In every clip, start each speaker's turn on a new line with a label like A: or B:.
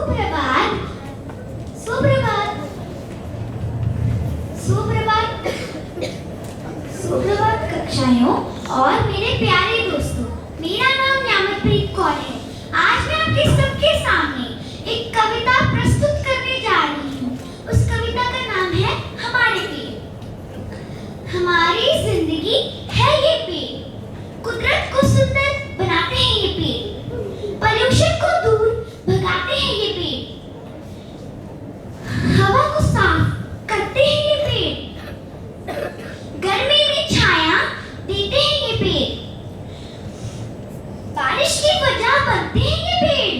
A: सुप्रभात, सुप्रभात, सुप्रभात, सुप्रभात कक्षाओं और मेरे प्यारे दोस्तों। मेरा नाम न्यामतप्रीत कौर है। आज मैं आपके सबके सामने एक कविता प्रस्तुत करने जा रही हूँ। उस कविता का नाम है हमारे पेड़। हमारी जिंदगी है ये पेड़, कुदरत को सुंदर बनाते हैं ये पेड़, पॉल्यूशन को दूर भगाते हैं ये पेड़, हवा को साफ करते हैं ये पेड़, गर्मी में छाया देते हैं ये पेड़, बारिश की वजह बनते हैं ये पेड़,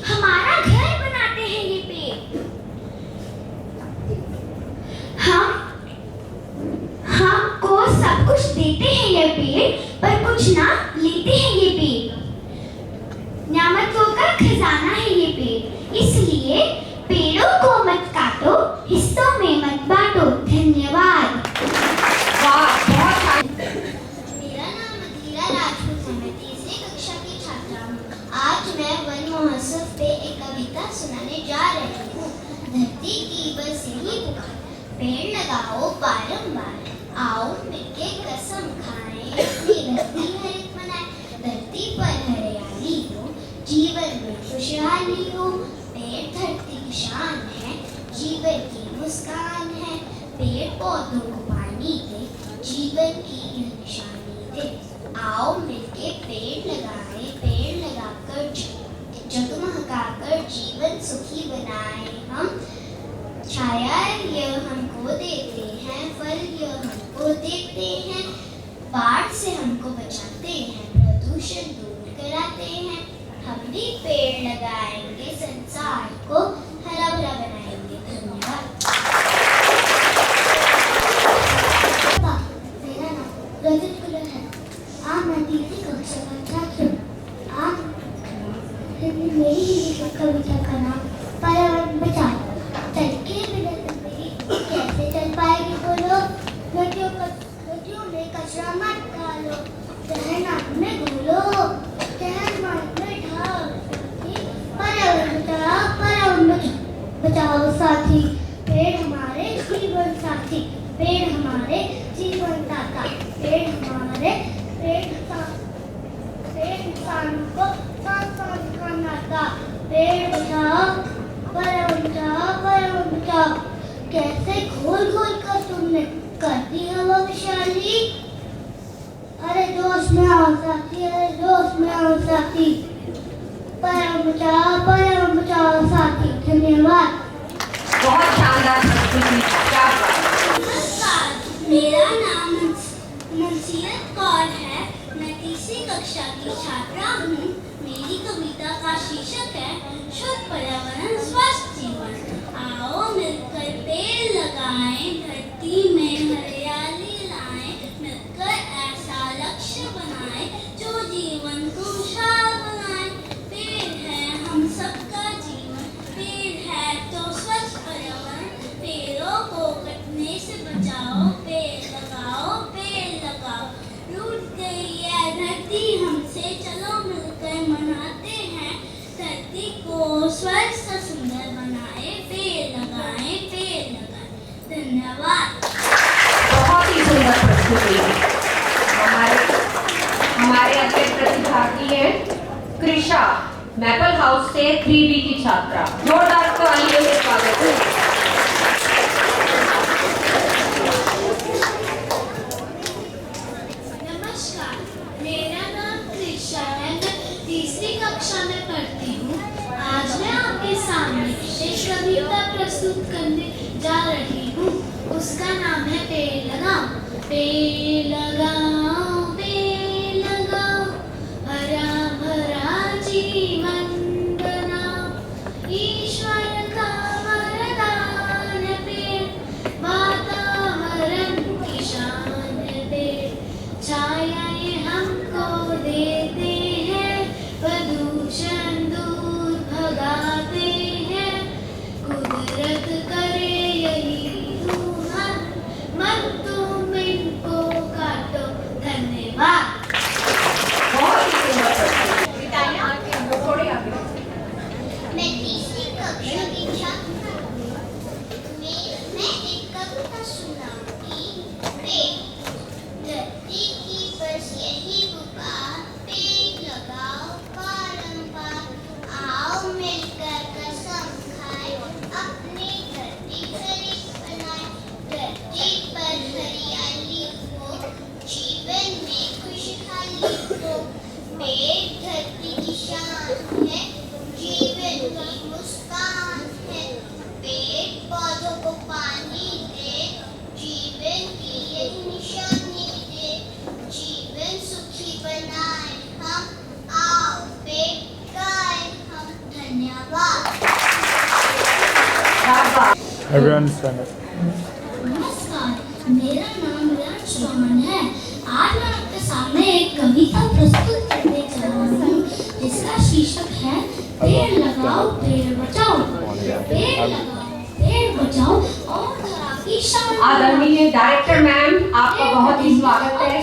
A: हमारा घर बनाते हैं ये पेड़। हमको सब कुछ देते हैं ये पेड़, पर कुछ ना लेते हैं ये पेड़। न्यामतों का खजाना है ये पेड़, इसलिए पेड़ों को मत काटो, हिस्सों में मत बांटो। धन्यवाद।
B: मेरा नाम अधीरा राजपूत है। मैं तीसरी कक्षा की छात्रा हूँ। आज मैं वन महोत्सव पे एक कविता सुनाने जा रही हूँ। धरती की बस यही पुकार, पेड़ लगाओ बारंबार, आओ मिलके कसम खाएं, अपनी धरती हरित बनाएं। धरती पर हरियाली हो, जीवन में खुशहाली हो। पेड़ धरती की शान है, जीवन की मुस्कान है। पेड़ पौधों को पानी दे, जीवन की निशानी दे। आओ मिलके पेड़ लगाएं, पेड़ लगाकर जगमगाकर जीवन सुखी बनाएं हम। छाया ये हमको देते हैं, फल ये हमको देते हैं, बाढ़ से हमको बचाते हैं, प्रदूषण दूर कराते हैं। हम भी पेड़ लगाएंगे, संसार को हरा भरा बनाएंगे। धन्यवाद। मेरा नाम रजत कुलर है। आज मैं तीसरी कक्षा का छात्र हूँ। आज मेरी कविता का नाम पर्यावरण बचाओ। कैसे चल पाएगी बोलो, नदियों में कचरा मत डालो, शहर नाम में घोलो, शहर मार्ग में ढाल। पर्यावरण बचाओ साथी, पेड़ हमारे जीवन साथी, पेड़ हमारे जीवन दाता, पेड़ हमारे पेड़ इंसानों को साथ का नाता। पेड़ बचाओ, पर्यावरण बचाओ। कैसे घोल घोल कर तुमने कर दी हवा विशाली। अरे जोश में आओ साथी, अरे जोश में आओ साथी, पर्यावरण बचाओ साथी। धन्यवाद।
C: बहुत शानदार।
B: नमस्कार, मेरा नाम मनसीरत कौर है। मैं तीसरी कक्षा की छात्रा हूँ। मेरी कविता का शीर्षक है शुद्ध पर्यावरण स्वस्थ जीवन। आओ मिलकर पेड़ लगाएं, धरती में हरियाली लाएं, मिलकर ऐसा लक्ष्य बनाएं जो जीवन को खुशहाल बनाए। पेड़ है हम सबका जीवन, पेड़ है तो स्वच्छ पर्यावरण। पेड़ों को कटने से बचाओ, पेड़ लगाओ, पेड़ लगाओ। रूठ गई है धरती हमसे, चलो मिलकर मनाते हैं। धरती को स्वच्छ सुंदर बनाए, पेड़ लगाएं, पेड़ लगाएं। धन्यवाद।
C: बहुत ही सुंदर प्रस्तुति। हमारे अगले प्रतिभागी है कृषा, मैपल हाउस से 3B की छात्रा। जोरदार तालियों से स्वागत है।
D: नमस्कार, मेरा नाम कृषा है। मैं तीसरी कक्षा में पढ़ती हूँ। आज मैं आपके सामने एक कविता प्रस्तुत करने जा रही हूँ। उसका नाम है पेड़ लगाओ। पेड़ लगाओ, पेड़ लगाओ, हरा भरा जीवन बनाओ। ईश्वर का वरदान पेड़, वातावरण की शान पेड़। छाया ये हमको देते हैं, प्रदूषण दूर भगाते हैं। कुदरत करे यही मत तुम इनको काटो,
B: पेड़ धरती की शान है, जीवन की मुस्कान है। पेड़ पौधों को पानी दे, जीवन की यही निशानी दे। जीवन सुखी बनाए हम, आओ पेड़ गाए हम। धन्यवाद।
E: Everyone stand up.
A: नमस्कार, मेरा नाम रंश रोहन है। आज मैं आपके सामने एक कविता प्रस्तुत करने जा रहा हूँ जिसका शीर्षक है पेड़ लगाओ पेड़ बचाओ। पेड़ लगाओ पेड़ बचाओ और धरा की शान।
C: आदरणीय डायरेक्टर मैम, आपका बहुत ही स्वागत है।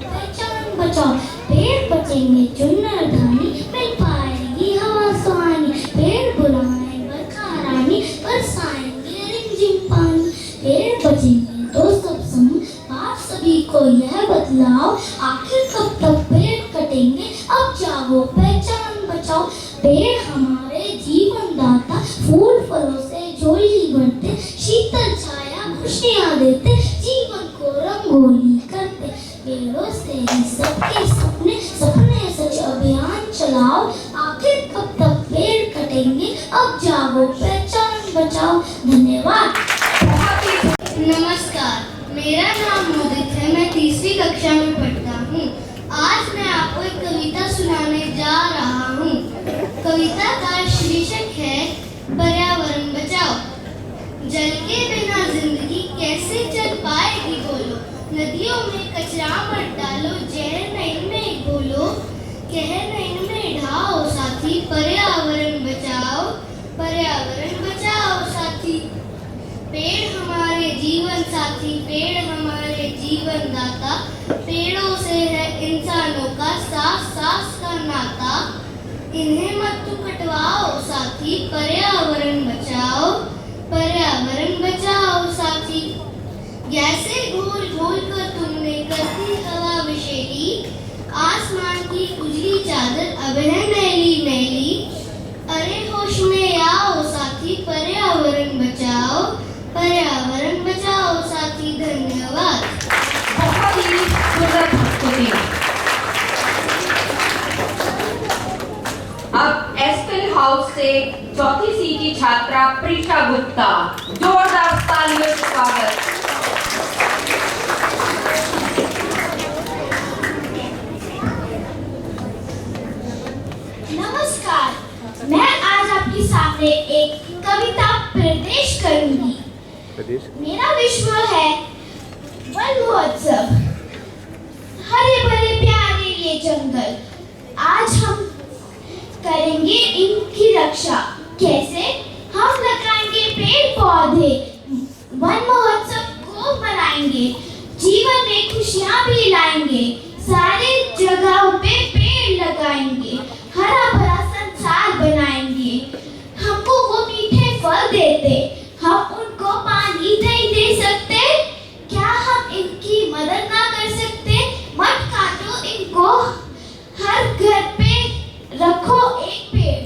A: पहचान बचाओ, पेड़ बचेंगे चुनर धानी, मिल पाएगी हवा सुहानी। पेड़ बुलाए बरखा रानी, बरसाएंगे रिमझिम पानी। पेड़ बचेंगे तो सब समूह, आप सभी को यह बतलाओ, आखिर कब तक पेड़ कटेंगे, अब जागो पहचान बचाओ। पेड़ हमारे जीवन दाता, फूल फलों से झोली भरते, शीतल छाया खुशियाँ देते, जीवन को रंगोली करते। पेड़ों से ही सबके सपने सपने सच अभियान चलाओ, आखिर कब तक पेड़ कटेंगे, अब जागो पहचान बचाओ। धन्यवाद।
D: नमस्कार, मेरा नाम मुदित है। मैं तीसरी कक्षा में पढ़ता हूँ। आज मैं आपको एक कविता सुनाने जा रहा हूँ। कविता का शीर्षक है पर्यावरण बचाओ। जल के बिना जिंदगी कैसे चल पाएगी बोलो, नदियों में कचरा मत डालो, जहर नहीं में घोलो, कहर नहीं में ढाओ साथी, पर्यावरण बचाओ, पर्यावरण बचाओ साथी। पेड़ हमारे जीवन साथी, पेड़ हमारे जीवन दाता, पेड़ों से है इंसानों का सांस सांस का नाता। इन्हें मत तू कटवाओ साथी, पर्यावरण बचाओ, पर्यावरण बचाओ साथी। जैसे घोल घोल कर तुमने कर दी हवा विषैली, आसमान की उजली चादर अब है मैली मैली। अरे होश में आओ साथी, पर्यावरण बचाओ, पर्यावरण बचाओ साथी। धन्यवाद।
C: बहुत ही सुंदर प्रस्तुति। अब एस्पिन हाउस से चौथी सी की छात्रा प्रीशा गुप्ता, जोरदार तालियों से स्वागत।
A: नमस्कार, मैं आज आपके सामने एक कविता पेश करूंगी। मेरा विषय है वन महोत्सव। हरे भरे प्यारे ये जंगल, आज हम करेंगे इनकी रक्षा। कैसे? हम लगाएंगे पेड़ पौधे, वन महोत्सव को मनाएंगे, जीवन में खुशियां भी लाएंगे, सारे जगहों पे पेड़ लगाएंगे, हरा भरा संसार बनाएंगे। हमको वो मीठे फल देते, हम उनको पानी नहीं दे सकते, क्या हम इनकी मदद ना कर सकते? मत काटो इनको, हर घर पे रखो एक पेड़।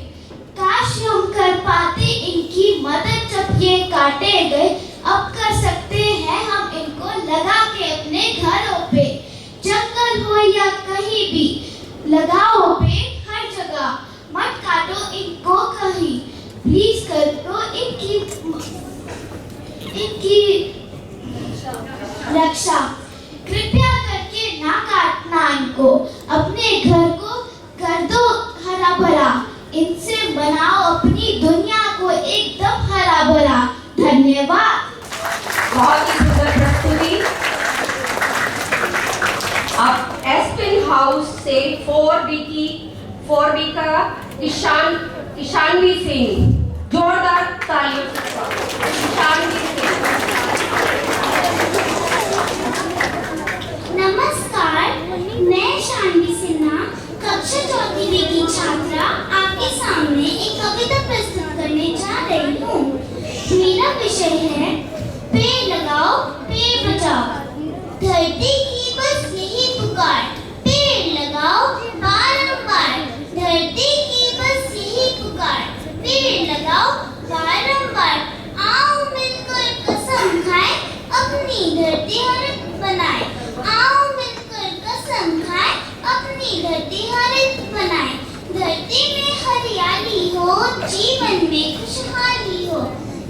A: काश हम कर पाते इनकी मदद जब ये काटे गए, अब कर सकते हैं हम इनको लगा के अपने घरों पे। जंगल हो या कहीं भी, लगाओ पेड़ हर जगह, मत काटो इनको कहीं। प्लीज कर दो इनकी रक्षा, कृपया करके ना काटना इनको, अपने घर को कर दो हरा भरा, इनसे बनाओ अपनी दुनिया को एकदम हरा भरा। धन्यवाद।
C: बहुत ही सुंदर प्रस्तुति। अब एस्पिन हाउस से 4B का ईशानवी सिंह, जोरदार तालियों से स्वागत। ईशानवी सिंह।
A: नमस्कार, मैं शानवी सिन्हा, कक्षा चौथी B की छात्रा, आपके सामने एक कविता प्रस्तुत करने जा रही हूँ। मेरा विषय है पेड़ लगाओ पेड़ बचाओ। धरती की बस यही पुकार, पेड़ लगाओ बारंबार। धरती की बस यही पुकार, पेड़ लगाओ बारंबार। आओ मिलकर कसम खाए, अपनी धरती हर बनाए। आओ मिलकर कसम
B: जीवन में खुशहाली हो।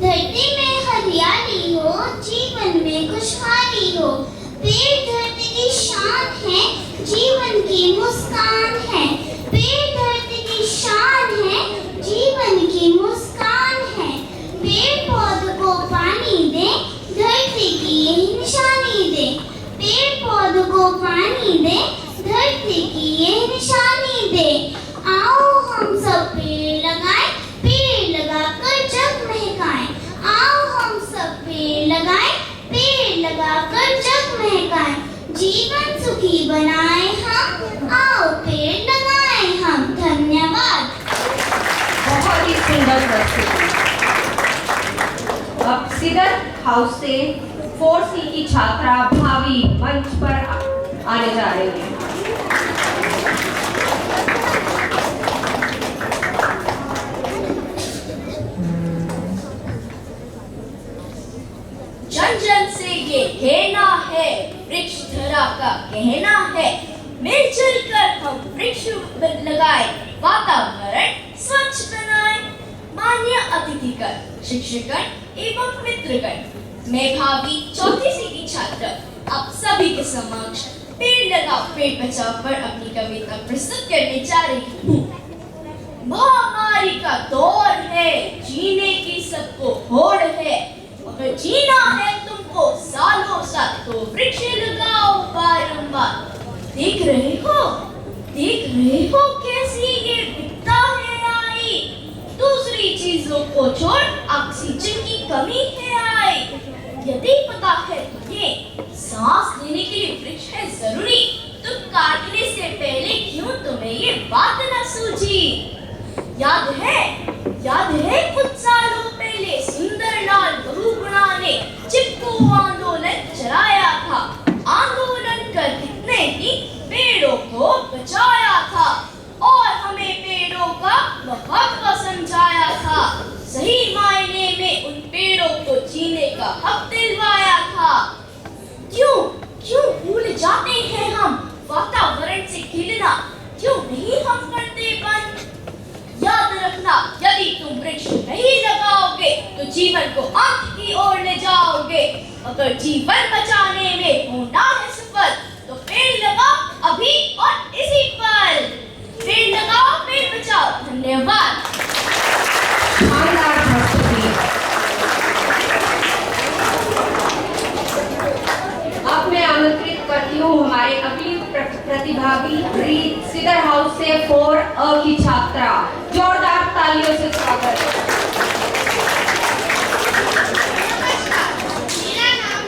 B: धरती में हरियाली हो, जीवन में खुशहाली हो। पेड़ धरती की शान है, जीवन की मुस्कान है। पेड़ धरती की शान है, जीवन की मुस्कान है। पेड़ पौधों को पानी दे, धरती की यही निशानी दे। पेड़ पौधों को पानी दे, धरती की यही निशानी दे। आओ हम सब पेड़ लगाएं, पेड़ लगाकर जग महकाएं। आओ हम सब पेड़ लगाएं, पेड़ लगाकर जग महकाएं। जीवन सुखी बनाएं हम, आओ पेड़ लगाएं हम। धन्यवाद।
C: बहुत ही सुंदर प्रस्तुति। अब सिदर हाउस से 4C की छात्रा भावी मंच पर आने जा रही है।
F: जन जन से ये कहना है, वृक्ष धरा का कहना है। मिलजुल कर हम वृक्ष लगाए, वातावरण स्वच्छ बनाए। मान्य अतिथिगण, शिक्षकगण एवं मित्रगण, मैं भावी 4सी की छात्र आप सभी के समक्ष पेड़ लगाओ पेड़ बचाओ पर अपनी कविता प्रस्तुत करने जा रही हूँ। महामारी का दौर है, जीने की सबको होड़ है। अगर जीना है तुमको सालों साल तो वृक्ष लगाओ बारंबार। देख रहे हो कैसी ये विपदा है आई। दूसरी चीजों को छोड़ ऑक्सीजन की कमी है आई। यदि पता है तुम्हें सांस लेने के लिए वृक्ष है जरूरी, तो काटने से पहले क्यों तुम्हें ये बात न सूझी। याद है कुछ सालों पहले सुंदरलाल बहुगुणा ने चिपको आंदोलन चलाया था। आंदोलन कर कितने ही पेड़ों को बचाया था और हमें पेड़ों का महत्व समझाया था। सही मायने में उन पेड़ों को जीने का हक दिलवाया था। क्यों भूल जाते हैं हम वातावरण से खिलना, क्यों नहीं हम करते बंद। याद रखना, यदि तुम वृक्ष नहीं लगाओगे तो जीवन को अंत की ओर ले जाओगे। अगर जीवन बचाने में होना है सफल, तो पेड़ लगाओ अभी और इसी पल। पेड़ लगाओ पेड़ बचाओ। धन्यवाद।
C: शानदार प्रस्तुति। अब मैं आमंत्रित करती हूँ हमारे अगली प्रतिभागी सिदर हाउस से 4A की छात्रा। जोरदार तालियों से स्वागत।
D: मेरा नाम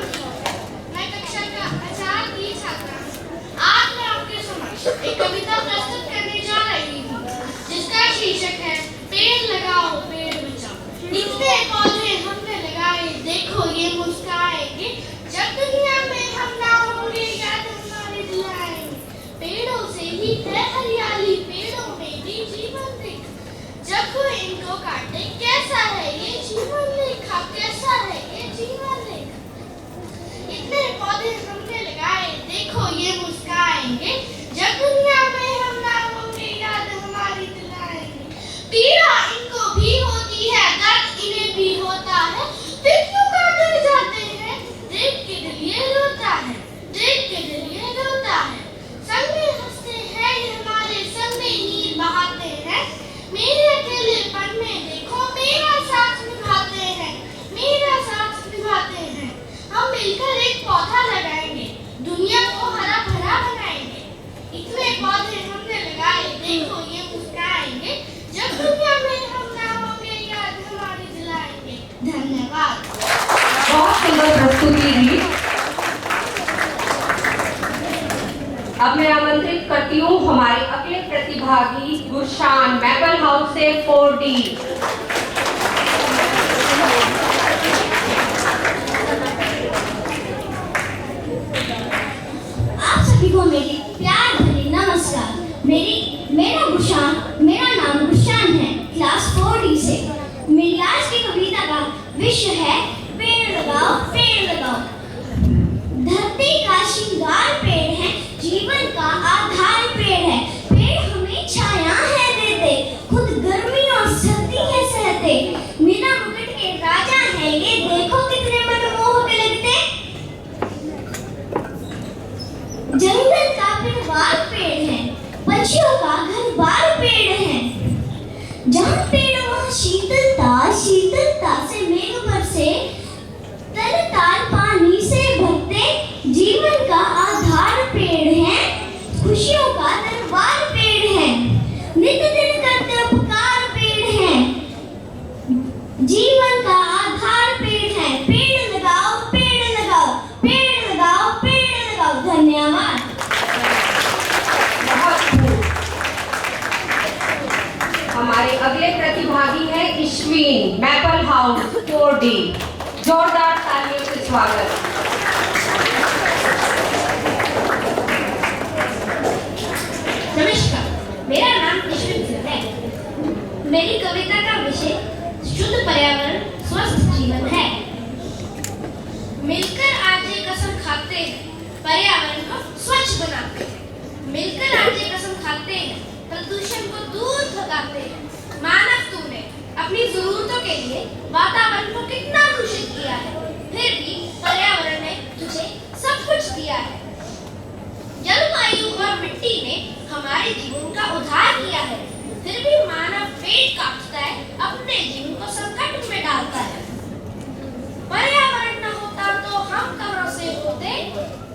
D: मैं कक्षा का 4 की छात्रा हूँ। आज मैं आपके समक्ष एक कविता प्रस्तुत करने जा रही हूँ, जिसका शीर्षक है पेड़ लगाओ पेड़ बचाओ। इतने पौधे हमने लगाए, देखो ये मुस्कुराएंगे। जब दुनिया में हम ना होंगे, याद हमारे दिलाएंगे। पेड़ों से ही है हरियाली, पेड़ों में भी जीवन दिख। जब कोई इनको काटे, कैसा है ये जीवन रेखा, कैसा है ये जीवन रेखा। इतने पौधे हमने लगाए, देखो ये मुस्कुराएंगे। जब दुनिया में हम ना होंगे, याद हमारी दिलाएंगे। पीड़ा इनको भी होती है, दर्द इन्हें भी होता है, फिर क्यों काटे जाते हैं। देख के दिल ये रोता है, देख के दिल ये रोता है। संग में हंसते हैं ये हमारे, संग में नीर बहाते हैं। मेरे अकेलेपन में देखो मेरा साथ निभाते हैं, मेरा साथ निभाते हैं। हम मिलकर एक पौधा लगाएंगे, दुनिया को हरा भरा बनाएंगे। इतने पौधे हमने लगाए, देखो ये मुस्कुराएंगे। जब दुनिया में हम ना होंगे, याद हमारी दिलाएंगे। धन्यवाद।
C: बहुत सुंदर प्रस्तुति दी। अब मैं आमंत्रित करती हूँ हमारे अगले प्रतिभागी गुरशान मैपल हाउस से 4D।
A: आप सभी को मेरी प्यार भरी नमस्कार। मेरा नाम गुरशान है, क्लास 4D से। मेरी आज की कविता का विषय है पेड़ लगाओ पेड़ लगाओ। धरती का श्रृंगार पेड़ है, जीवन का आधार पेड़ है। पेड़ हमें छाया है देते, खुद गर्मी और सर्दी है पक्षियों का घर बार पेड़ है। जहाँ पेड़ वहाँ शीतलता, शीतलता से मेघ बरसे, तल ताल पानी से भरते, जीवन का आधार पेड़ है, खुशियों का दरबार पेड़ है, नित दिन करते उपकार पेड़ है, जीवन का आधार पेड़ है। पेड़ लगाओ, पेड़ लगाओ, पेड़ लगाओ, पेड़ लगाओ। धन्यवाद।
C: बहुत खूब। हमारे अगले प्रतिभागी है इश्वीन, मैपल हाउस 4D। जोरदार तालियों से स्वागत।
A: नमस्कार, मेरा नाम इश्वीन सिंह है। मेरी कविता का विषय शुद्ध पर्यावरण स्वस्थ जीवन है।
D: मिलकर आज ये कसम खाते हैं, पर्यावरण को स्वच्छ बनाते हैं। मिलकर आज ये कसम खाते हैं, प्रदूषण को दूर भगाते हैं। मानव तूने अपनी जरूरतों के लिए वातावरण को कितना दूषित किया है, फिर भी पर्यावरण ने तुझे सब कुछ दिया है। जलवायु और मिट्टी ने हमारे जीवन का उद्धार किया है, फिर भी मानव पेड़ काटता है, अपने जीवन को संकट में डालता है। पर्यावरण न होता तो हम कहाँ से होते?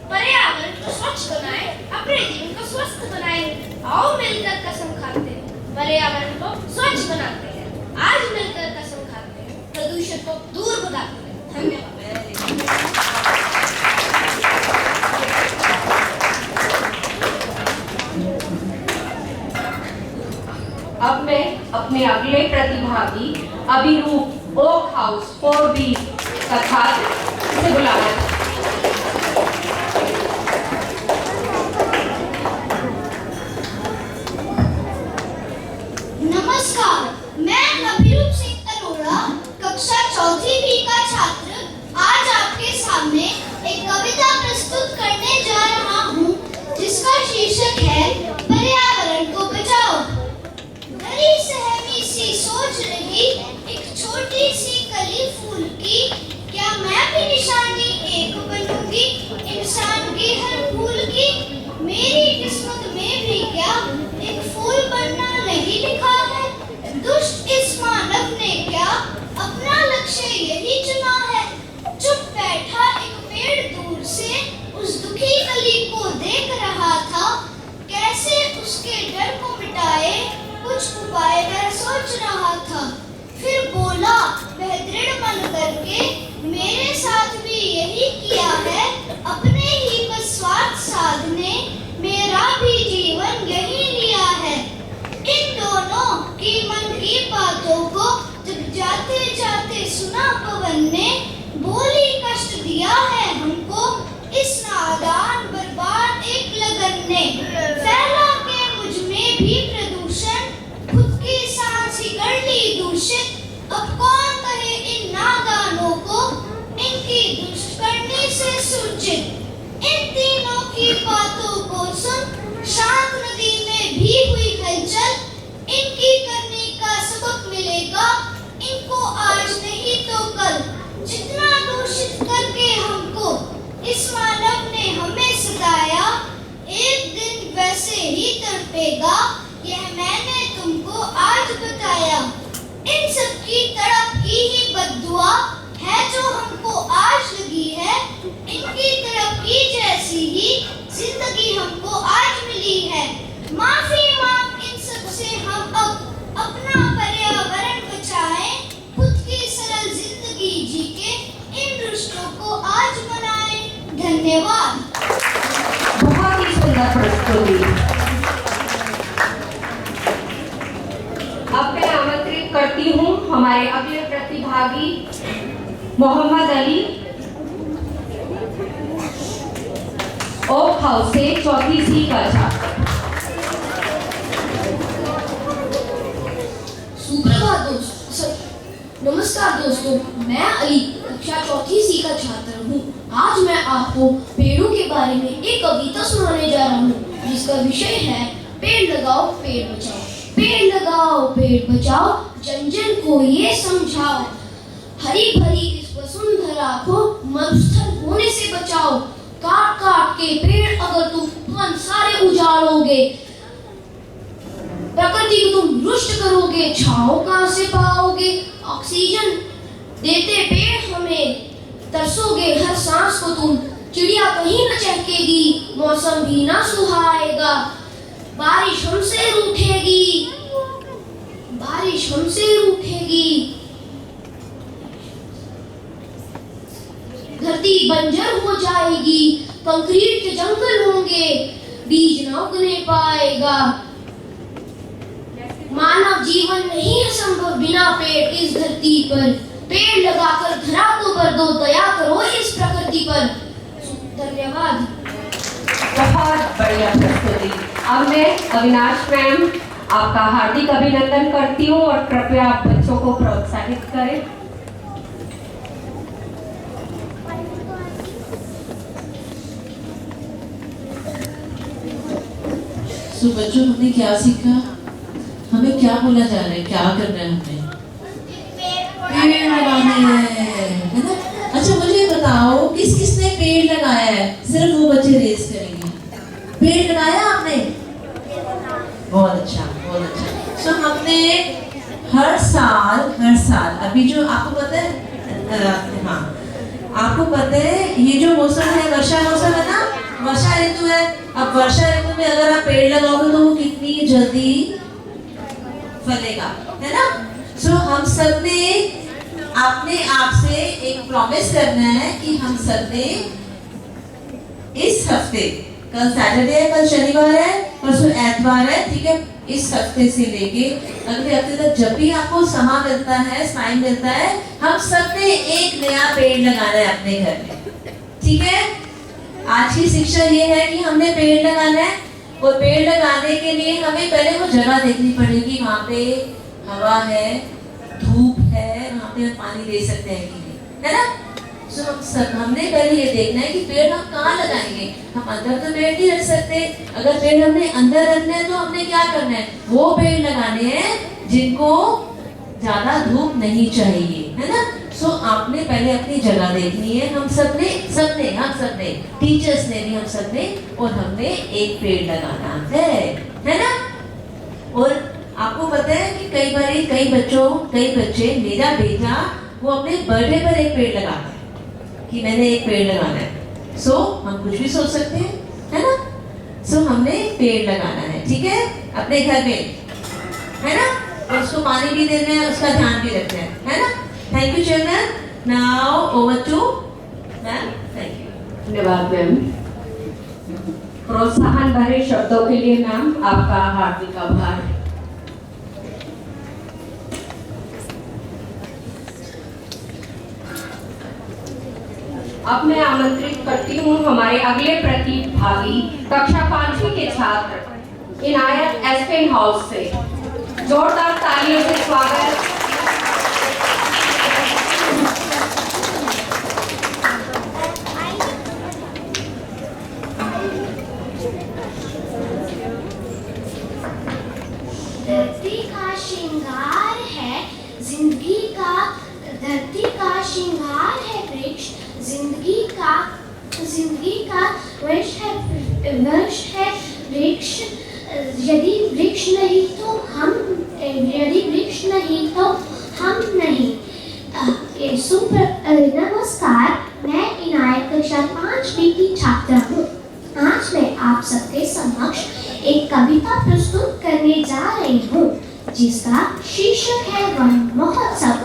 D: पर्यावरण को स्वच्छ बनाए, अपने जीवन को स्वस्थ बनाए। आओ मिलकर कसम खाते हैं, पर्यावरण को स्वच्छ बनाते हैं। आज मिलकर कसम खाते हैं, प्रदूषण को दूर भगाते हैं। धन्यवाद।
C: अब मैं अपने अगले प्रतिभागी अभिरूप ओक हाउस 4B का छात्र से बुलाना
B: नमस्कार, मैं अभिरूप सिंह अरोड़ा, कक्षा 4वीं B का छात्र, आज आपके सामने एक कविता प्रस्तुत करने जा रहा हूँ, जिसका शीर्षक है पर्यावरण को बचाओ। हरी सहमी सी सोच रही एक छोटी सी कली फूल की, क्या मैं भी निशानी एक बनूंगी इंसान की हर फूल की? मेरी किस्मत में भी क्या एक फूल बनना नहीं लिखा है? दुष्ट इस मानव ने क्या अपना लक्ष्य यही चुना है? चुप बैठा एक पेड़ दूर से उस दुखी कली को देख रहा था, कैसे उसके डर को मिटाए कुछ उपाय वह सोच रहा था। फिर बोला वह दृढ़ मन करके, मेरे साथ भी यही किया है, अपने ही बस स्वार्थ साधने मेरा भी जीवन यही लिया है। इन दोनों की मन की बातों को जब जाते जाते सुना पवन ने, बोली कष्ट दिया है हमको इस नादान बर्बाद एक लगन ने। फैला के मुझ में भी प्रदूषण, खुद की सांस ही कर ली दूषित। अब कौन कहे इन नादानों को इनकी दुष्कर्मी से सूचित। इन तीनों की बातों को सुन शांत नदी में भी हुई हलचल। इनकी करनी का सबक मिलेगा इनको आज नहीं तो कल। जितना दूषित करके हमको इस मानव ने हमें सताया, एक दिन वैसे ही तड़पेगा, यह मैंने तुमको आज बताया। इन सब की तड़प की ही बद्दुआ है जो हमको आज लगी है, इनकी तड़प की जैसी ही जिंदगी हमको आज मिली है। माफी मांग इन सब से हम अब अपना पर्यावरण बचाएं, खुद की सरल जिंदगी जी के इन रिश्तों को आज बनाएं। धन्यवाद।
C: बहुत ही सुंदर प्रस्तुति। अब मैं आमंत्रित करती हूँ हमारे अगले प्रतिभागी मोहम्मद अली, ओक हाउस से 4th C का छात्र।
G: सुप्रभात दोस्तों, नमस्कार दोस्तों, मैं अली कक्षा 4th C का छात्र हूँ। आज मैं आपको पेड़ों के बारे में एक कविता सुनाने जा रहा हूँ, जिसका विषय है पेड़ लगाओ पेड़ बचाओ। पेड़ लगाओ पेड़ बचाओ, जन जन को ये समझाओ, हरी भरी इस वसुंधरा को मरुस्थल होने से बचाओ। काट काट के पेड़ अगर तुम तुरंत सारे उजाड़ोगे, प्रकृति को तुम रुष्ट करोगे, छांव कहाँ से पाओगे? ऑक्सीजन देते पेड़ हमें तरसोगे, हर सांस को तुम, चिड़िया कहीं न चहकेगी, मौसम भी ना सुहाएगा, बारिश हमसे रूठेगी, बारिश हमसे रूठेगी, धरती बंजर हो जाएगी, कंक्रीट के जंगल होंगे, बीज न उगने पाएगा, मानव जीवन नहीं है संभव बिना पेड़ इस धरती पर, पेड़ लगाकर धरा को कर दो, दया करो इस प्रकृति पर। धन्यवाद।
C: बहुत बढ़िया प्रस्तुति। अब मैं अविनाश मैम आपका हार्दिक अभिनंदन करती हूँ और कृपया आप बच्चों को प्रोत्साहित करें।
H: तो बच्चों हमने क्या सीखा, हमें क्या बोला जा रहा है, क्या करना है हमें? पेड़ लगाने हैं, है ना? अच्छा मुझे बताओ किस किसने पेड़ लगाया है? सिर्फ वो बच्चे रेस करेंगे। पेड़ लगाया आपने? बहुत अच्छा, बहुत अच्छा। तो हमने हर साल अभी जो आपको पता है, हाँ आपको पता है ये जो मौसम है वर्षा मौसम है ना, वर्षा ऋतु है। अब वर्षा ऋतु में अगर आप पेड़ लगाओगे तो वो कितनी जल्दी फलेगा, है ना? सो हम सब ने अपने आप से एक प्रॉमिस करना है कि हम सब ने इस हफ्ते, कल सैटरडे है, कल शनिवार है, परसों एतवार है, ठीक है, इस हफ्ते से लेके अगले हफ्ते तक जब भी आपको समय मिलता है, टाइम मिलता है, हम सब ने एक नया पेड़ लगाना है अपने घर में, ठीक है? आज की शिक्षा ये है कि हमने पेड़ लगाना है और पेड़ लगाने के लिए हमें पहले वो जगह देखनी पड़ेगी, वहाँ पे हवा है, धूप है, वहाँ पे हम पानी दे सकते हैं कि नहीं, है ना? सो हमने पहले ये देखना है कि पेड़ हम कहाँ लगाएंगे। हम अंदर तो पेड़ नहीं रख सकते, अगर पेड़ हमने अंदर रखना है तो हमने क्या करना है, वो पेड़ लगाने हैं जिनको ज्यादा धूप नहीं चाहिए, है ना? सो आपने पहले अपनी जगह देखनी है। हम सबने टीचर्स ने भी, हम सबने, और हमने एक पेड़ लगाना है ना? और आपको पता है कि कई बच्चे, मेरा बेटा वो अपने बर्थडे पर एक पेड़ लगाता है कि मैंने एक पेड़ लगाना है। सो हम कुछ भी सोच सकते हैं, है ना? सो हमने पेड़ लगाना है, ठीक है, अपने घर में, है ना? और उसको पानी भी देना है, उसका ध्यान भी रखना है ना? Thank you children. Now over to ma'am. Thank you.
C: धन्यवाद मैम। प्रोत्साहन भरे शब्दों के लिए मैम आपका हार्दिक आभार। अब मैं आमंत्रित करती हूँ हमारे अगले प्रतिभागी कक्षा 5वीं के छात्र इनायत एस्पेन हाउस से। जोरदार तालियों से स्वागत।
A: धरती का श्रृंगार है जिंदगी का, धरती का श्रृंगार है वृक्ष, जिंदगी का वृक्ष है वृक्ष। यदि वृक्ष नहीं तो हम नहीं। नमस्कार, मैं इनायत कक्षा 5वीं की छात्रा हूँ। आज मैं आप सबके समक्ष एक कविता प्रस्तुत करने जा रही हूँ जिसका शीर्षक है वन महोत्सव।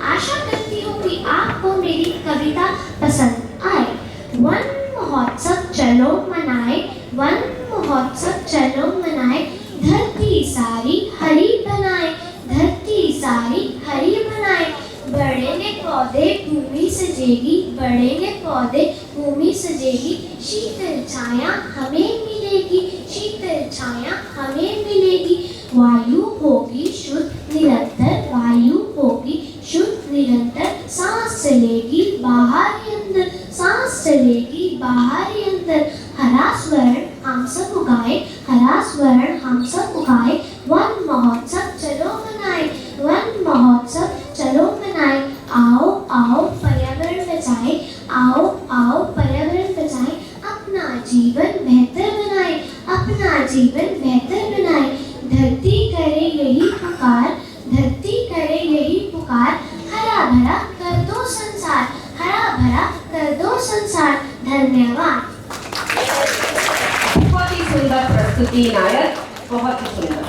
A: आशा करती हूँ कि आपको मेरी कविता पसंद आए। वन महोत्सव चलो मनाए, वन महोत्सव चलो मनाए, धरती सारी हरी बनाए, धरती सारी हरी बनाए। बढ़ेंगे पौधे भूमि सजेगी, बढ़ेंगे पौधे भूमि सजेगी, शीतल छाया हमें मिलेगी, शीतल छाया हमें मिलेगी। वायु होगी शुद्ध निरंतर, वायु होगी शुद्ध निरंतर, सांस चलेगी बाहर ही अंदर, सांस चलेगी बाहर ही अंदर। हरा स्वर्ण हम सब उगाए, हरा स्वर्ण हम सब उगाए, वन महोत्सव चलो मनाए, वन महोत्सव चलो मनाए। आओ आओ पर्यावरण बचाए, आओ आओ पर्यावरण बचाए, अपना जीवन बेहतर बनाए, अपना जीवन बेहतर बनाए। धरती यही पुकार, धरती करे यही पुकार, हरा भरा कर दो संसार, हरा भरा कर दो संसार। धन्यवाद।
C: बहुत ही सुंदर प्रस्तुति नायक, बहुत ही सुंदर।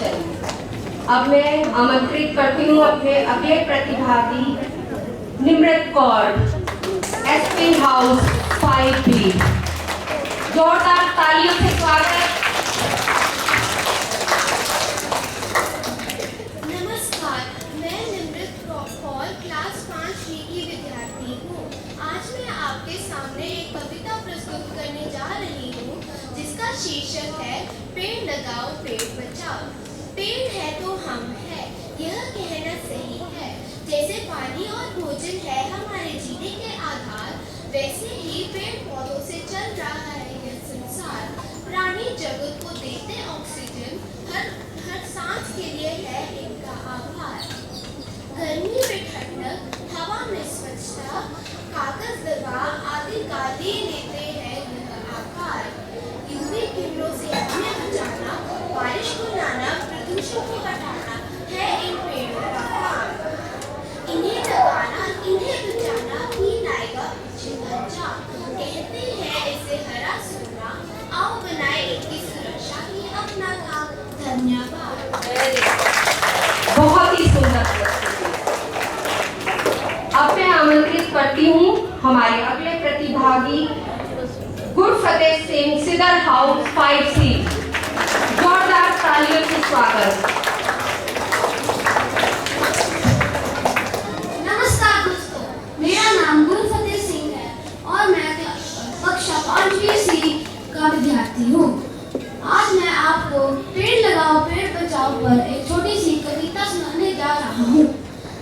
C: चलिए अब मैं आमंत्रित करती हूँ अपने अगले प्रतिभागी Nimrit Kaur, SP house 5B। जोरदार तालियों से स्वागत।
D: नमस्कार, मैं निमृत कौर क्लास 5B की विद्यार्थी हूँ। आज मैं आपके सामने एक कविता प्रस्तुत करने जा रही हूँ जिसका शीर्षक है पेड़ लगाओ पेड़ बचाओ। पेड़ है तो हम है, यह कहना सही है। जैसे पानी और भोजन है हमारे जीने के आधार, वैसे ही पेड़ पौधों से चल रहा है यह संसार। प्राणी जगत को देते ऑक्सीजन, हर सांस के लिए है इनका आभार। गर्मी में ठंडक, हवा में स्वच्छता, कागज दवा आदि गाली लेते हैं यह आकार। यूवी किरणों से हमें बचाना, बारिश को लाना, प्रदूषण को हटाना है इन पेड़ों का काम। इन्हें लगाना, इन्हें बचाना ही लाएगा पीछे खर्चा। कहते हैं इसे हरा सोना, आओ बनाए इनकी सुरक्षा ही अपना काम। धन्यवाद।
C: बहुत ही सुंदर प्रस्तुति। अब मैं आमंत्रित करती हूँ हमारे अगले प्रतिभागी गुरफतेह सिंह, सिदर हाउस 5C। जोरदार तालियों से स्वागत।
G: नमस्कार दोस्तों, मेरा नाम गुरफतेह सिंह है और मैं कक्षा 5B का विद्यार्थी हूँ। आज मैं आपको पेड़ लगाओ पेड़ बचाओ पर एक छोटी सी कविता सुनाने जा रहा हूँ।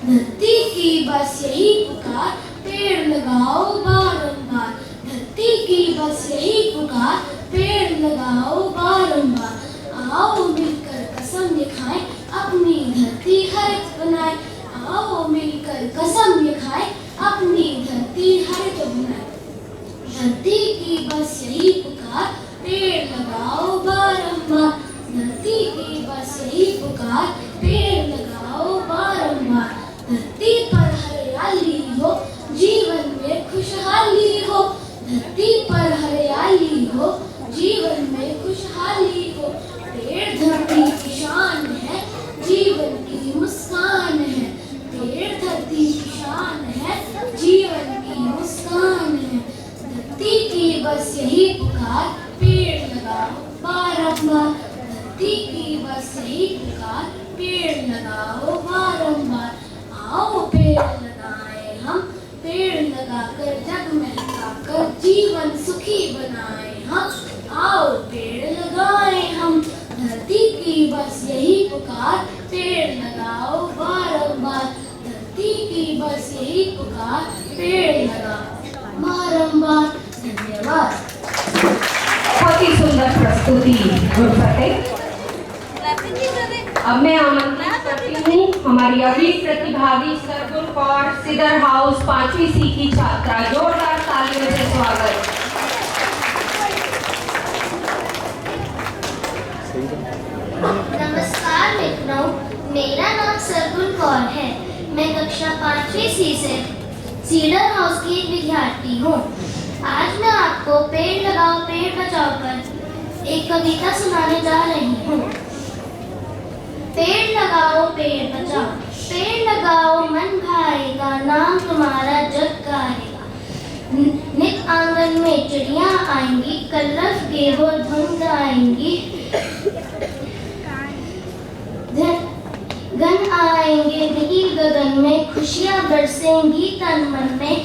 G: धरती की बस यही पुकार, पेड़ लगाओ बारंबार। धरती की बस यही पुकार, पेड़ लगाओ बारंबार। आओ मिलकर कसम ये खाएं, अपनी धरती हरित बनाए। आओ मिलकर कसम ये खाएं, अपनी धरती हरित बनाए। धरती की बस यही पुकार, पेड़ लगाओ बारंबार। धरती की बस यही पुकार, पेड़ लगाओ बारंबार। धरती पर हरियाली हो, जीवन में खुशहाली हो। धरती पर हरियाली हो, जीवन में खुशहाली हो। पेड़ धरती की शान है, जीवन की मुस्कान है। पेड़ धरती की शान है, जीवन की मुस्कान है। धरती की बस यही पुकार, पेड़ लगाओ बारंबार। धरती की बस यही पुकार, पेड़ लगाओ बारंबार। आओ पेड़ लगाएं हम, पेड़ लगाकर जग महकाकर जीवन सुखी बनाएं हम। आओ पेड़ लगाएं हम, धरती की बस यही पुकार, पेड़ लगाओ बारंबार। धरती की बस यही पुकार, पेड़ लगाओ बारंबार। धन्यवाद।
C: बहुत ही सुंदर प्रस्तुति गुरफतेह। अब मैं आमंत्रित करती हूँ हमारी अगली प्रतिभागी सरगुण कौर, सिदर हाउस 5वीं की छात्रा। जोरदार तालियों से स्वागत।
B: नमस्कार मित्रों, मेरा नाम सरगुण कौर है। मैं कक्षा 5वीं से सीडर हाउस की एक विद्यार्थी हूँ। आज मैं आपको पेड़ लगाओ पेड़ बचाओ पर एक कविता सुनाने जा रही हूँ। पेड़ लगाओ पेड़ बचाओ, पेड़ लगाओ मन भाएगा, नाम तुम्हारा जग गाएगा। नित आंगन में चिड़ियाँ आएंगी, कलरव गेहो धुन गाएंगी। गन आएंगे नील गगन में, खुशियाँ बरसेंगी तन मन में।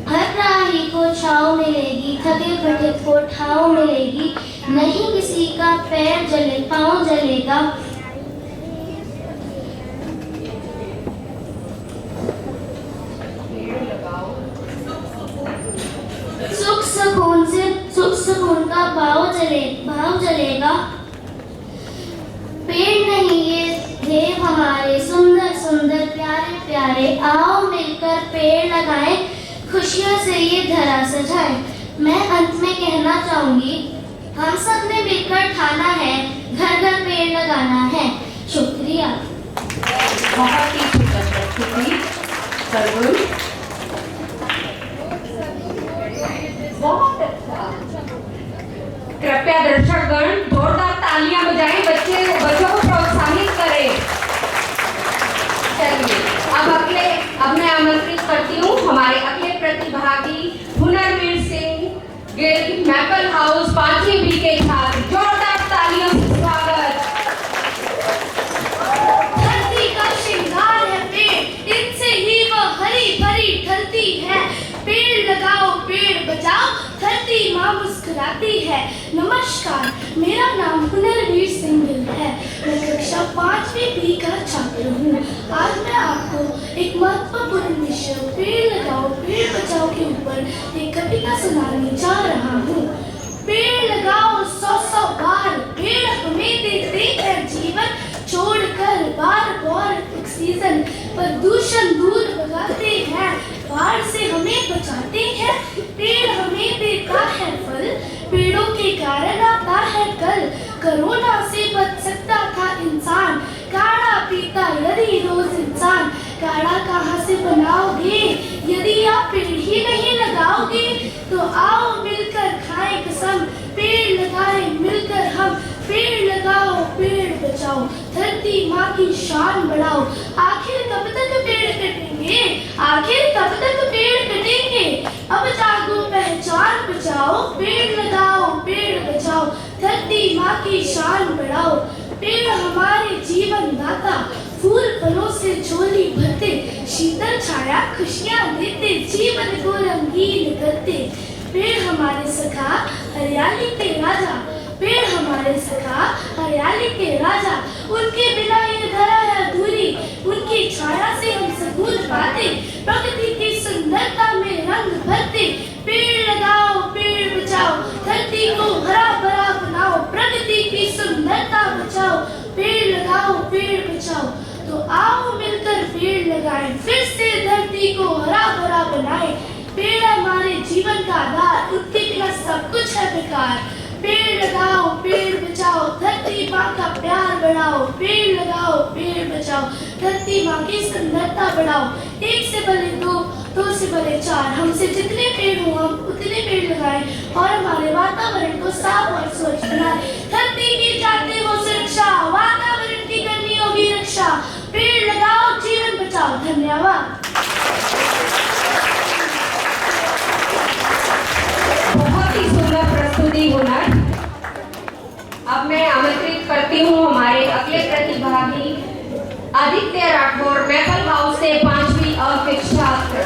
B: हर राही को छाँव मिलेगी, थके बैठे को ठाव मिलेगी। नहीं किसी का पैर जले पाँव जलेगा। सुख सुकून का भाव जलेगा। पेड़ नहीं ये देव हमारे, सुंदर सुंदर प्यारे प्यारे। आओ मिलकर पेड़ लगाएं, खुशियों से ये धरा सजाएं। मैं अंत में कहना चाहूंगी, हम सब ने मिलकर ठाना है, घर घर पेड़ लगाना है। शुभ
C: गिल्ड मैपल हाउस 5वीं बी के छात्र, जोरदार तालियों से स्वागत।
D: धरती का श्रृंगार है पेड़, इनसे ही वह हरी भरी ढलती है। पेड़ लगाओ पेड़ बचाओ, धरती माँ मुस्कुराती है। नमस्कार, मेरा नाम हुनरवीर सिंह गिल है। मैं कक्षा 5वीं बी का छात्र हूँ। आज मैं आपको एक महत्वपूर्ण विषय पेड़ लगाओ पेड़ बचाओ के ऊपर एक कविता सुनाने जा रहा हूँ। पेड़ लगाओ 100 बार, पेड़ हमें देते हैं जीवन, छोड़कर बार ऑक्सीजन प्रदूषण दूर भगाते हैं, बाढ़ से हमें बचाते हैं। पेड़ हमें देता है फल, पेड़ों के कारण आता है कल। कोरोना से बच सकता था इंसान, काढ़ा पीता यदि रोज इंसान। काढ़ा कहाँ से बनाओगे यदि आप पेड़ ही नहीं लगाओगे? तो आओ मिलकर खाएं कसम, पेड़ लगाएं मिलकर हम। पेड़ लगाओ पेड़ बचाओ, धरती माँ की शान बढ़ाओ। आखिर कब तक पेड़ कटेंगे, आखिर कब तक पेड़ कटेंगे? अब जागो पहचान बचाओ, पेड़ लगाओ पेड़ बचाओ, धरती माँ की शान बढ़ाओ। पेड़ हमारे जीवन दाता, फूल फलों से झोली भरते, शीतल छाया खुशियाँ देते, जीवन को रंगीन करते। पेड़ हमारे सखा हरियाली के राजा, पेड़ हमारे सखा हरियाली के राजा। उनके बिना ये धरा है अधूरी, उनकी छाया से हम सुकून पाते, प्रकृति की सुंदरता में रंग भरते। पेड़ लगाओ पेड़ बचाओ, धरती को हरा भरा बनाओ, प्रकृति की सुंदरता बचाओ। पेड़ लगाओ पेड़ बचाओ, तो आओ मिलकर पेड़ लगाएं, फिर से धरती को हरा भरा बनाएं। पेड़ हमारे जीवन का आधार, उनके बिना सब कुछ है बेकार। पेड़ लगाओ पेड़ बचाओ, धरती माँ का प्यार बढ़ाओ। पेड़ लगाओ पेड़ बचाओ, धरती माँ की सुंदरता बढ़ाओ। एक से भले दो से भले 4, हमसे जितने पेड़ हो हम उतने पेड़ लगाएं और हमारे वातावरण को साफ और स्वच्छ बनाएं। धरती की जाते हो सुरक्षा, वातावरण की करनी होगी रक्षा। पेड़ लगाओ जीवन बचाओ। धन्यवाद।
C: बहुत ही सुंदर प्रस्तुति हुनर। अब मैं आमंत्रित करती हूँ हमारे अगले प्रतिभागी आदित्य राठौर, मैपल हाउस से 5वीं अ के छात्र,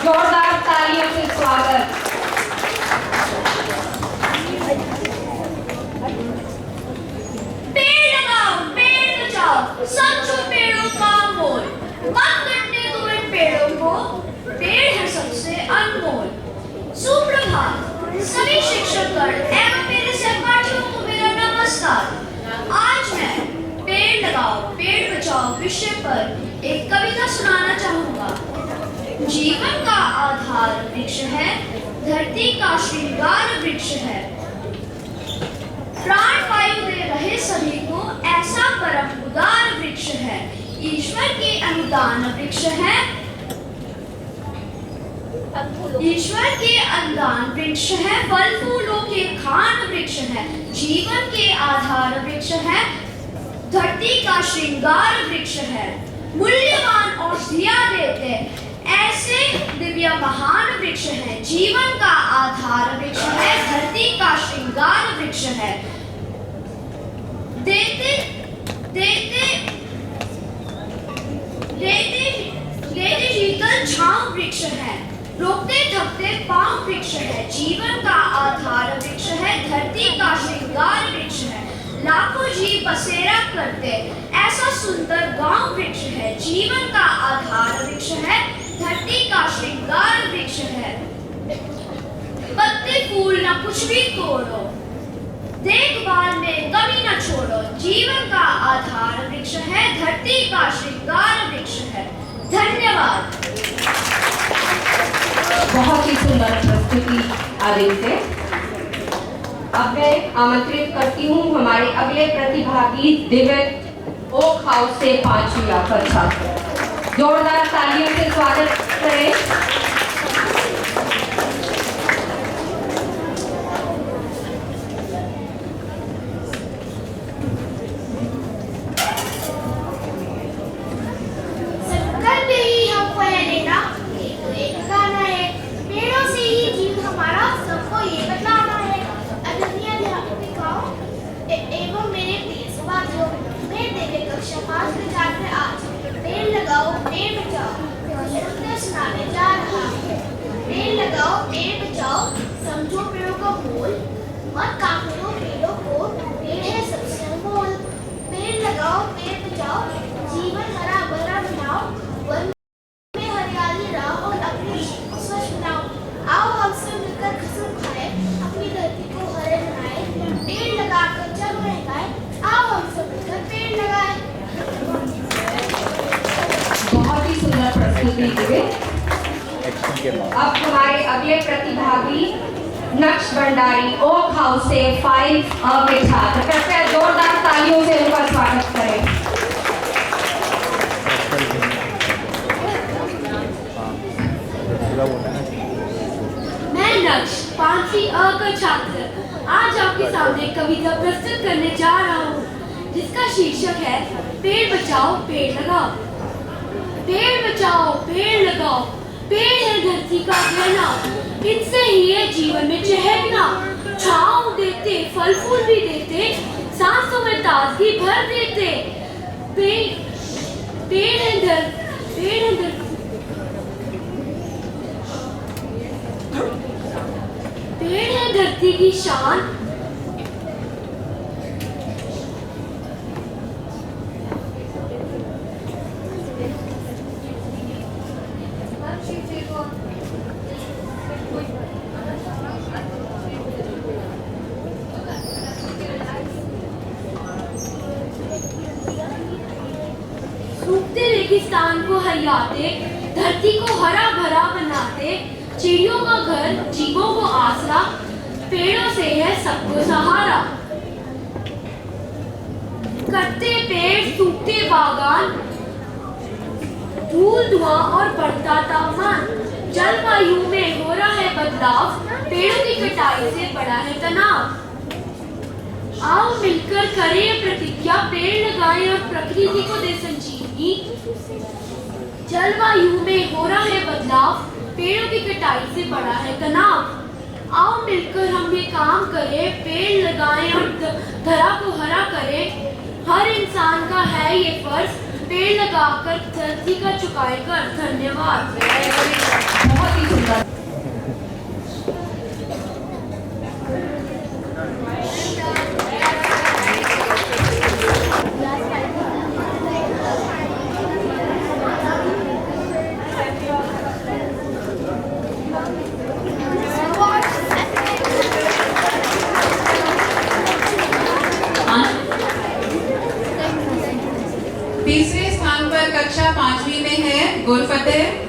C: जोरदार तालियों से स्वागत।
F: पेड़ लगाओ पेड़ बचाओ, समझो पेड़ों का मोल, मत कटने दो इन पेड़ों को, पेड़ है सबसे अनमोल। सुप्रभात सभी शिक्षकगण एवं मेरे सहपाठियों को मेरा नमस्कार। आज मैं पेड़ लगाओ पेड़ बचाओ विषय पर एक कविता सुनाना चाहूंगा। जीवन का आधार वृक्ष है, धरती का श्रृंगार वृक्ष है, प्राण वायु दे रहे सभी को ऐसा परम उदार वृक्ष है। ईश्वर के अनुदान वृक्ष है, ईश्वर के अनुदान वृक्ष है, फल फूलों के खान वृक्ष है, जीवन के आधार वृक्ष है, धरती का श्रृंगार वृक्ष है, मूल्यवान औषधियां देते ऐसे दिव्य महान वृक्ष है, जीवन का आधार वृक्ष है, धरती का श्रृंगार वृक्ष है, देते देते देते देते शीतल छांव वृक्ष है, रोकते थकते पांव वृक्ष है, जीवन का आधार वृक्ष है, धरती का श्रृंगार वृक्ष है, लाखों जीव बसेरा करते ऐसा सुंदर गांव वृक्ष है, जीवन का आधार वृक्ष है, धरती का श्रृंगार वृक्ष है। पत्ते फूल न कुछ भी तोड़ो, देखभाल में कमी न छोड़ो, जीवन का आधार वृक्ष है, धरती का श्रृंगार वृक्ष है। धन्यवाद।
C: बहुत ही सुंदर प्रस्तुति आदित्य। अब मैं आमंत्रित करती हूँ हमारे अगले प्रतिभागी दिव्य ओक हाउस से 5वीं अ का छात्र, जोरदार तालियों से स्वागत करें।
A: संकल्प ही हमको है लेना, एक गाना है, पेड़ों से ही जीव हमारा, सबको ये बतला
B: सुनाने जा रहा हूँ। पेड़ लगाओ, पेड़ बचाओ, समझो पेड़ों का मोल, मत काटो पेड़ों को, पेड़ है सबसे अनमोल। पेड़ लगाओ, पेड़ बचाओ, जीवन हरा भरा बनाओ, वन में हरियाली लाओ और अपने जीवन को स्वच्छ बनाओ। आओ हम सब मिलकर कसम खाएं, अपनी धरती को हरे बनाएं, पेड़ लगाकर जग महकाएं, आओ हम सब मिलकर पेड़ लगाएं।
C: बहुत ही सुंदर प्रस्तुति दी। अब हमारे अगले प्रतिभागी नक्श भंडारी ओक हाउस से 5 के छात्र, कृपया जोरदार तालियों से उनका स्वागत करें।
D: मैं नक्श 5वीं अ का छात्र आज आपके सामने कविता प्रस्तुत करने जा रहा हूँ, जिसका शीर्षक है पेड़ बचाओ पेड़ लगाओ। पेड़ बचाओ पेड़ लगाओ, पेड़ है धरती का गहना, इनसे ही है जीवन में चहकना। छांव देते, फल फूल भी देते, सांसों में ताजगी भर देते। पेड़ है धरती की शान, सूखते रेगिस्तान को हरियाते, धरती को हरा भरा बनाते, चिड़ियों का घर, जीवों को आसरा, पेड़ों से है सबको सहारा। कटते पेड़, सूखते बागान, धूल धुआं और बढ़ता तापमान, जलवायु में हो रहा है बदलाव, पेड़ों की कटाई से बड़ा है तनाव। आओ मिलकर करें प्रतिज्ञा, पेड़ लगाएं और प्रकृति को दे संजीवनी। जलवायु में हो रहा है बदलाव, पेड़ों की कटाई से बड़ा है तनाव। आओ मिलकर हम ये काम करें, पेड़ लगाएं और धरा को हरा करें। हर इंसान का है ये फर्ज, पेड़ लगाकर धरती का चुकाए कर। धन्यवाद।
C: बहुत ही सुंदर।
I: तीसरे स्थान पर कक्षा 5वीं में है गुरफतेह